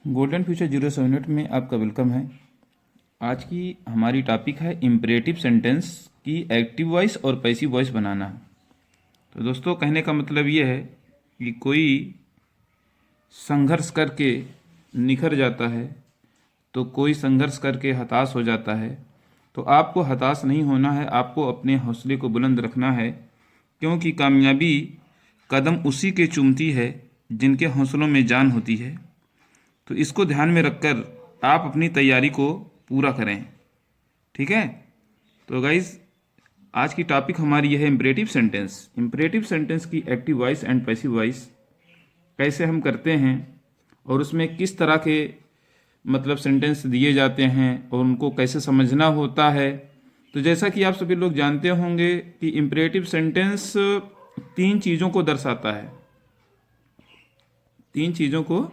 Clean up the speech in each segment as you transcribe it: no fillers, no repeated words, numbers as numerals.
Golden future 07 में आपका welcome है। आज की हमारी टॉपिक है इम्परेटिव सेंटेंस की एक्टिव वॉइस और पैसिव वॉइस बनाना। तो दोस्तों, कहने का मतलब ये है कि कोई संघर्ष करके निखर जाता है तो कोई संघर्ष करके हताश हो जाता है। तो आपको हताश नहीं होना है, आपको अपने हौसले को बुलंद रखना है, क्योंकि कामयाबी कदम उसी के चूमती है जिनके हौसलों में जान होती है। तो इसको ध्यान में रखकर आप अपनी तैयारी को पूरा करें। ठीक है। तो गाइज, आज की टॉपिक हमारी यह है इम्परेटिव सेंटेंस। इम्परेटिव सेंटेंस की active voice and passive voice कैसे हम करते हैं और उसमें किस तरह के मतलब सेंटेंस दिए जाते हैं और उनको कैसे समझना होता है। तो जैसा कि आप सभी लोग जानते होंगे कि इम्परेटिव सेंटेंस तीन चीज़ों को दर्शाता है। तीन चीज़ों को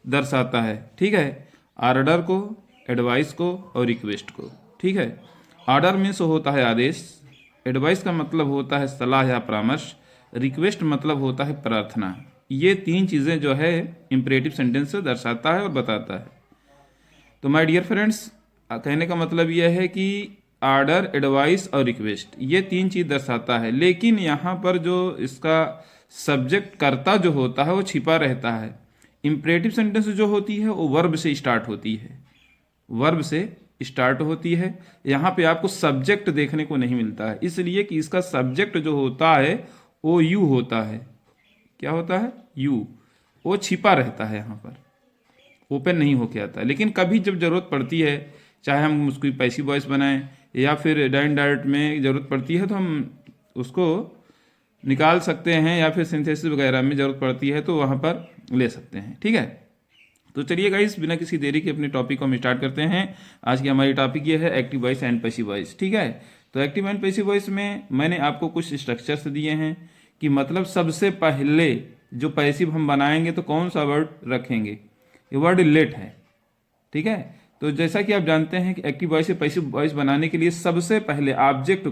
दर्शाता है। ठीक है। ऑर्डर को, एडवाइस को और रिक्वेस्ट को। ठीक है। ऑर्डर मीन्स होता है आदेश, एडवाइस का मतलब होता है सलाह या परामर्श, रिक्वेस्ट मतलब होता है प्रार्थना। ये तीन चीज़ें जो है इम्परेटिव सेंटेंस से दर्शाता है और बताता है। तो माय डियर फ्रेंड्स, कहने का मतलब यह है कि ऑर्डर, एडवाइस और रिक्वेस्ट ये तीन चीज़ दर्शाता है, लेकिन यहाँ पर जो इसका सब्जेक्ट कर्ता जो होता है वो छिपा रहता है। इम्परेटिव सेंटेंस जो होती है वो वर्ब से स्टार्ट होती है, वर्ब से स्टार्ट होती है। यहाँ पे आपको सब्जेक्ट देखने को नहीं मिलता है, इसलिए कि इसका सब्जेक्ट जो होता है वो यू होता है। क्या होता है? यू। वो छिपा रहता है, यहाँ पर ओपन नहीं होके आता है। लेकिन कभी जब जरूरत पड़ती है, चाहे हम उसकी पैसिव वॉइस बनाएं या फिर डायरेक्ट में ज़रूरत पड़ती है तो हम उसको निकाल सकते हैं, या फिर सिंथेसिस वगैरह में ज़रूरत पड़ती है तो वहाँ पर ले सकते हैं। ठीक है। तो चलिए गाइस, बिना किसी देरी के अपने टॉपिक को हम स्टार्ट करते हैं। आज की हमारी टॉपिक ये है active voice and passive voice. ठीक है। तो एक्टिव एंड पैसिव वॉइस में मैंने आपको कुछ स्ट्रक्चर्स दिए हैं कि मतलब सबसे पहले जो पैसिव हम बनाएंगे तो कौन सा वर्ड रखेंगे। ये वर्ड लेट है। ठीक है। तो जैसा कि आप जानते हैं कि एक्टिव वॉइस से पैसिव वॉइस बनाने के लिए सबसे पहले ऑब्जेक्ट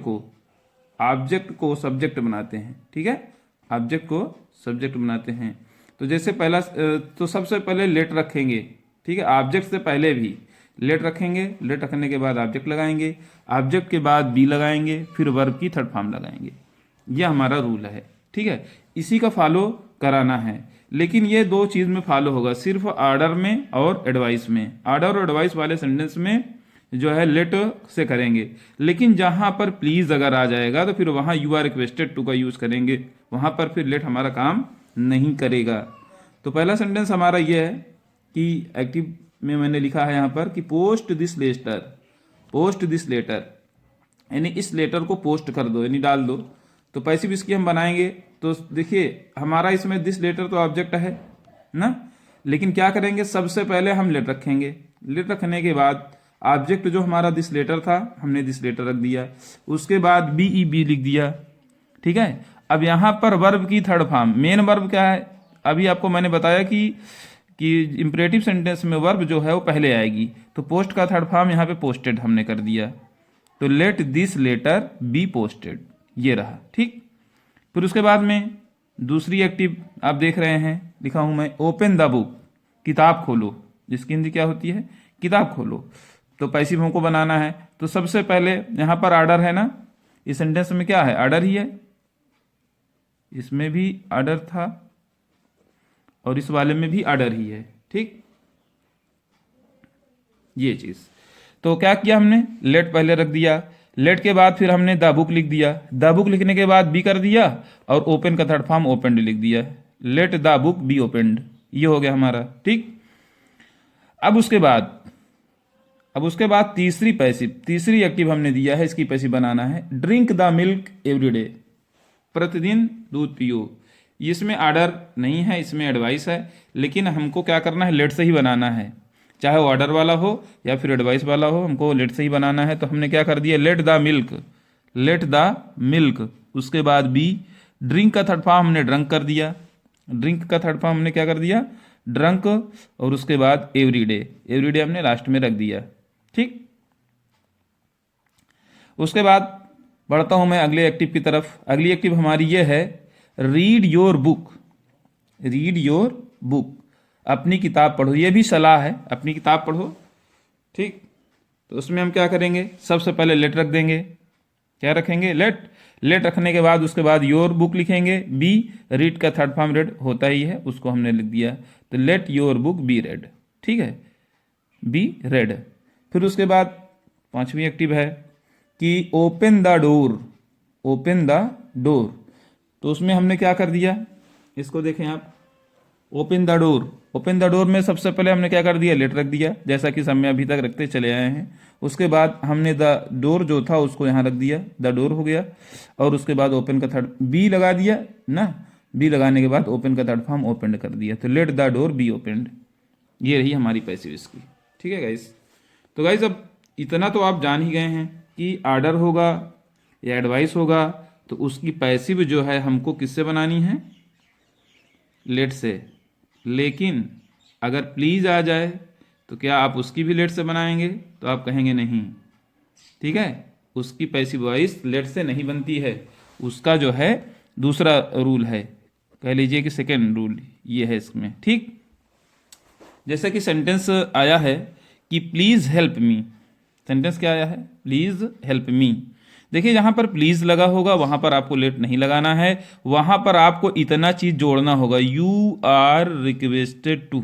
को सब्जेक्ट बनाते हैं। ठीक है। ऑब्जेक्ट को सब्जेक्ट बनाते हैं। तो जैसे पहला, तो सबसे पहले लेट रखेंगे। ठीक है। ऑब्जेक्ट से पहले भी लेट रखेंगे, लेट रखने के बाद ऑब्जेक्ट लगाएंगे, ऑब्जेक्ट के बाद बी लगाएंगे, फिर वर्ब की थर्ड फॉर्म लगाएंगे। यह हमारा रूल है। ठीक है। इसी का फॉलो कराना है, लेकिन ये दो चीज़ में फॉलो होगा, सिर्फ ऑर्डर में और एडवाइस में। ऑर्डर और एडवाइस वाले सेंटेंस में जो है लेट से करेंगे, लेकिन जहां पर प्लीज अगर आ जाएगा तो फिर वहां यू आर रिक्वेस्टेड टू का यूज करेंगे, वहां पर फिर लेट हमारा काम नहीं करेगा। तो पहला सेंटेंस हमारा ये है कि एक्टिव में मैंने लिखा है यहाँ पर कि post this letter, post this letter, यानी इस लेटर को पोस्ट कर दो, यानी डाल दो। तो पैसिव इसकी हम बनाएंगे तो देखिए हमारा इसमें दिस लेटर तो ऑब्जेक्ट है ना, लेकिन क्या करेंगे, सबसे पहले हम लेट रखेंगे। लेट रखने के बाद ऑब्जेक्ट जो हमारा दिस लेटर था, हमने दिस लेटर रख दिया, उसके बाद बी ई बी लिख दिया। ठीक है। अब यहाँ पर वर्ब की थर्ड फॉर्म, मेन वर्ब क्या है, अभी आपको मैंने बताया कि इंपरेटिव सेंटेंस में वर्ब जो है वो पहले आएगी, तो पोस्ट का थर्ड फॉर्म यहाँ पे पोस्टेड हमने कर दिया। तो let this letter be posted, ये रहा। ठीक। फिर उसके बाद में दूसरी एक्टिव आप देख रहे हैं, लिखा हूं मैं ओपन द बुक, किताब खोलो, जिसकी हिंदी क्या होती है, किताब खोलो। तो पैसिव हमको बनाना है, तो सबसे पहले यहां पर ऑर्डर है ना, इस सेंटेंस में क्या है, ऑर्डर ही है, इसमें भी ऑर्डर था और इस वाले में भी ऑर्डर ही है। ठीक, ये चीज। तो क्या किया हमने, लेट पहले रख दिया, लेट के बाद फिर हमने द बुक लिख दिया, द बुक लिखने के बाद बी कर दिया और ओपन का थर्ड फॉर्म ओपनड लिख दिया, let the book B opened, ये हो गया हमारा। ठीक। अब उसके बाद तीसरी एक्टिव हमने दिया है, इसकी पैसिव बनाना है, ड्रिंक द मिल्क एवरीडे, प्रतिदिन दूध पियो। इसमें ऑर्डर नहीं है, इसमें एडवाइस है, लेकिन हमको क्या करना है, लेट से ही बनाना है, चाहे वो ऑर्डर वाला हो या फिर एडवाइस वाला हो, हमको लेट से ही बनाना है। तो हमने क्या कर दिया, let the milk, let the milk, उसके बाद बी, ड्रिंक का थर्ड फॉर्म हमने ड्रंक कर दिया, ड्रिंक का थर्ड फॉर्म हमने क्या कर दिया, ड्रंक, और उसके बाद एवरीडे, एवरीडे हमने लास्ट में रख दिया। ठीक। उसके बाद बढ़ता हूं मैं अगले एक्टिव की तरफ। अगली एक्टिव हमारी ये है, read your book, read your book. अपनी किताब पढ़ो, ये भी सलाह है, अपनी किताब पढ़ो। ठीक, तो उसमें हम क्या करेंगे, सबसे पहले लेट रख देंगे। क्या रखेंगे, लेट। लेट रखने के बाद उसके बाद योर बुक लिखेंगे। बी, रीड का थर्ड फॉर्म रेड होता ही है, उसको हमने लिख दिया। तो let your book be read, ठीक है, बी रेड। फिर उसके बाद पांचवी एक्टिव है कि open the door, open the door. तो उसमें हमने क्या कर दिया, इसको देखें आप, open the door. Open the door में सबसे पहले हमने क्या कर दिया, लेट रख दिया, जैसा कि समय अभी तक रखते चले आए हैं। उसके बाद हमने द डोर जो था उसको यहाँ रख दिया, द डोर हो गया। और उसके बाद ओपन का थर्ड बी लगा दिया ना, बी लगाने के बाद ओपन का थर्ड फॉर्म ओपन कर दिया। तो let the door B opened, ये रही हमारी पैसिव इसकी। ठीक है गाइस, तो गाइस अब इतना तो आप जान ही गए हैं कि आर्डर होगा या एडवाइस होगा तो उसकी पैसिव जो है हमको किससे बनानी है, लेट से। लेकिन अगर प्लीज़ आ जाए तो क्या आप उसकी भी लेट से बनाएंगे, तो आप कहेंगे नहीं। ठीक है, उसकी पैसिव वॉइस लेट से नहीं बनती है, उसका जो है दूसरा रूल है, कह लीजिए कि सेकेंड रूल ये है इसमें। ठीक, जैसे कि सेंटेंस आया है कि प्लीज़ हेल्प मी। सेंटेंस क्या आया है, प्लीज़ हेल्प मी। देखिए जहाँ पर प्लीज़ लगा होगा वहाँ पर आपको लेट नहीं लगाना है, वहाँ पर आपको इतना चीज़ जोड़ना होगा, यू आर रिक्वेस्टेड टू।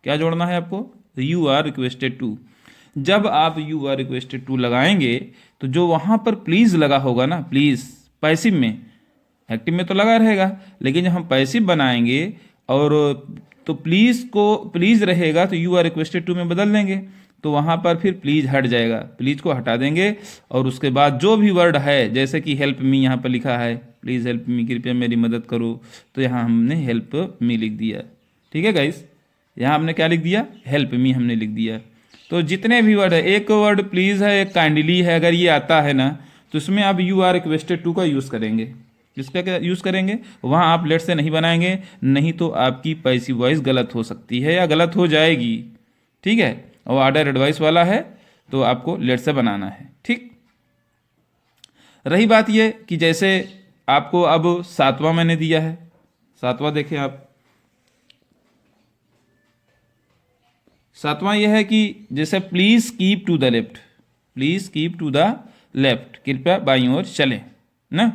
क्या जोड़ना है आपको, यू आर रिक्वेस्टेड टू। जब आप यू आर रिक्वेस्टेड टू लगाएंगे तो जो वहाँ पर प्लीज़ लगा होगा ना, प्लीज़ पैसिव में, एक्टिव में तो लगा रहेगा, लेकिन जब हम पैसिव बनाएंगे और तो प्लीज़ को प्लीज़ रहेगा तो यू आर रिक्वेस्टेड टू में बदल देंगे, तो वहाँ पर फिर प्लीज़ हट जाएगा, प्लीज़ को हटा देंगे। और उसके बाद जो भी वर्ड है, जैसे कि हेल्प मी यहाँ पर लिखा है, प्लीज़ हेल्प मी, कृपया मेरी मदद करो, तो यहाँ हमने हेल्प मी लिख दिया। ठीक है गाइस, यहाँ हमने क्या लिख दिया, हेल्प मी हमने लिख दिया। तो जितने भी वर्ड है, एक वर्ड प्लीज़ है, एक काइंडली है, अगर ये आता है ना तो इसमें आप यू आर रिक्वेस्टेड टू का यूज़ करेंगे। इसका क्या यूज़ करेंगे, वहाँ आप लेट से नहीं बनाएंगे, नहीं तो आपकी पैसिव वॉइस गलत हो सकती है या गलत हो जाएगी। ठीक है, और आर्डर एडवाइस वाला है तो आपको लेट से बनाना है। ठीक, रही बात ये कि जैसे आपको अब सातवां मैंने दिया है, सातवां देखें आप, सातवां यह है कि जैसे please keep to the left, please keep to the left, कृपया बाईं ओर चलें ना।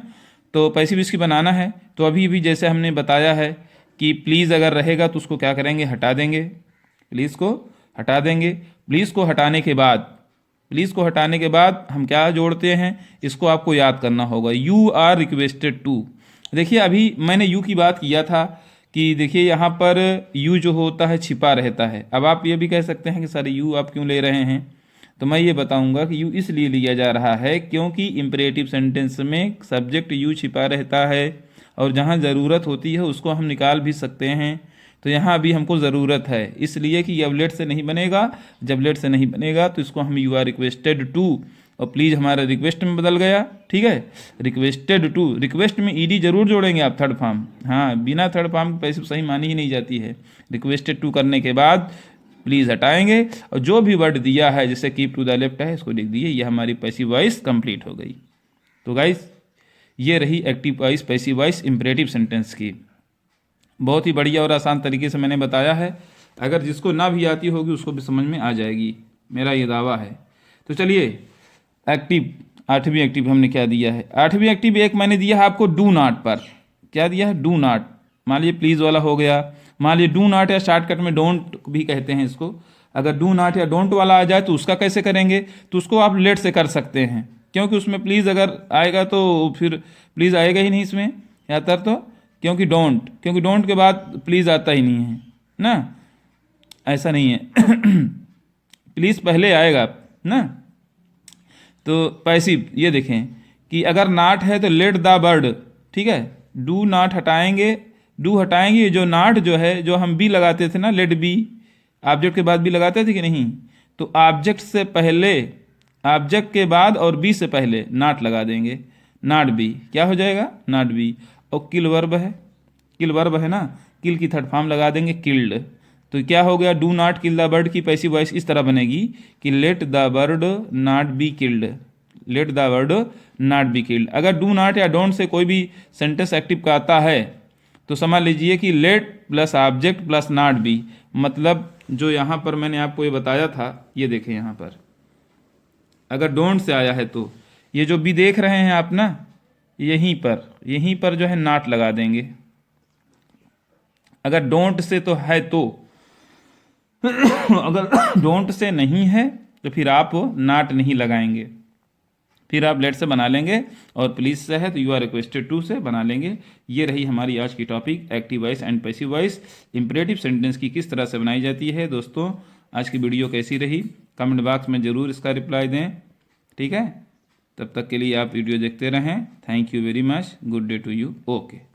तो पैसिव इसकी बनाना है, तो अभी भी जैसे हमने बताया है कि प्लीज़ अगर रहेगा तो उसको क्या करेंगे, हटा देंगे, प्लीज़ को हटा देंगे। प्लीज़ को हटाने के बाद, प्लीज़ को हटाने के बाद हम क्या जोड़ते हैं, इसको आपको याद करना होगा, यू आर रिक्वेस्टेड टू। देखिए अभी मैंने यू की बात किया था कि देखिए यहाँ पर यू जो होता है छिपा रहता है। अब आप ये भी कह सकते हैं कि सर यू आप क्यों ले रहे हैं, तो मैं ये बताऊंगा कि यू इसलिए लिया जा रहा है क्योंकि इम्परेटिव सेंटेंस में सब्जेक्ट यू छिपा रहता है और जहाँ ज़रूरत होती है उसको हम निकाल भी सकते हैं। तो यहाँ अभी हमको ज़रूरत है, इसलिए कि अब लेट से नहीं बनेगा, जब लेट से नहीं बनेगा तो इसको हम यू आर रिक्वेस्टेड टू, और प्लीज़ हमारा रिक्वेस्ट में बदल गया। ठीक है, रिक्वेस्टेड टू, रिक्वेस्ट में ईडी जरूर जोड़ेंगे आप, थर्ड फॉर्म, हाँ बिना थर्ड फॉर्म पैसिव सही मानी ही नहीं जाती है। रिक्वेस्टेड टू करने के बाद प्लीज़ हटाएंगे और जो भी वर्ड दिया है जैसे कीप टू द लेफ्ट है इसको लिख दिए, ये हमारी पैसिव वॉइस कंप्लीट हो गई। तो गाइस ये रही active voice passive voice imperative sentence की। बहुत ही बढ़िया और आसान तरीके से मैंने बताया है, अगर जिसको ना भी आती होगी उसको भी समझ में आ जाएगी, मेरा ये दावा है। तो चलिए एक्टिव, आठवीं एक्टिव हमने क्या दिया है, आठवीं एक्टिव एक मैंने दिया है आपको डू नॉट पर। क्या दिया है, डू नॉट। मान लीजिए प्लीज़ वाला हो गया, मान लीजिए डू नॉट या शॉर्टकट में डोंट भी कहते हैं इसको। अगर डू नॉट या डोंट वाला आ जाए तो उसका कैसे करेंगे, तो उसको आप लेट से कर सकते हैं, क्योंकि उसमें प्लीज़ अगर आएगा तो फिर प्लीज़ आएगा ही नहीं इसमें या तर तो, क्योंकि डोंट के बाद प्लीज़ आता ही नहीं है ना, ऐसा नहीं है प्लीज़ पहले आएगा ना। तो पैसिव ये देखें कि अगर नाट है तो लेट द बर्ड, ठीक है, डू नाट हटाएंगे, डू हटाएंगे, जो नाट जो है जो हम बी लगाते थे ना, लेट बी, ऑब्जेक्ट के बाद बी लगाते थे कि नहीं, तो ऑब्जेक्ट से पहले, ऑब्जेक्ट के बाद और बी से पहले नाट लगा देंगे, नाट बी, क्या हो जाएगा, नाट बी। और किल वर्ब है, किल वर्ब है ना, किल की थर्ड फॉर्म लगा देंगे किल्ड, तो क्या हो गया, do not kill the bird की पैसिव वॉइस इस तरह बनेगी कि let the bird not be killed, let the bird not be killed. अगर डू नॉट या डोंट से कोई भी सेंटेंस एक्टिव का आता है तो समझ लीजिए कि late plus object plus not be, मतलब जो यहाँ पर मैंने आपको ये बताया था, ये देखें यहाँ पर अगर डोंट से आया है तो ये जो बी देख रहे हैं आप ना, यहीं पर जो है नॉट लगा देंगे। अगर डोंट से तो है तो अगर डोंट से नहीं है तो फिर आप नॉट नहीं लगाएंगे, फिर आप लेट से बना लेंगे, और प्लीज़ से है तो यू आर रिक्वेस्टेड टू से बना लेंगे। ये रही हमारी आज की topic, active voice and passive voice, imperative sentence की किस तरह से बनाई जाती है। दोस्तों आज की वीडियो कैसी रही कमेंट बॉक्स में ज़रूर इसका रिप्लाई दें, ठीक है। तब तक के लिए आप वीडियो देखते रहें। Thank you very much, good day to you, okay.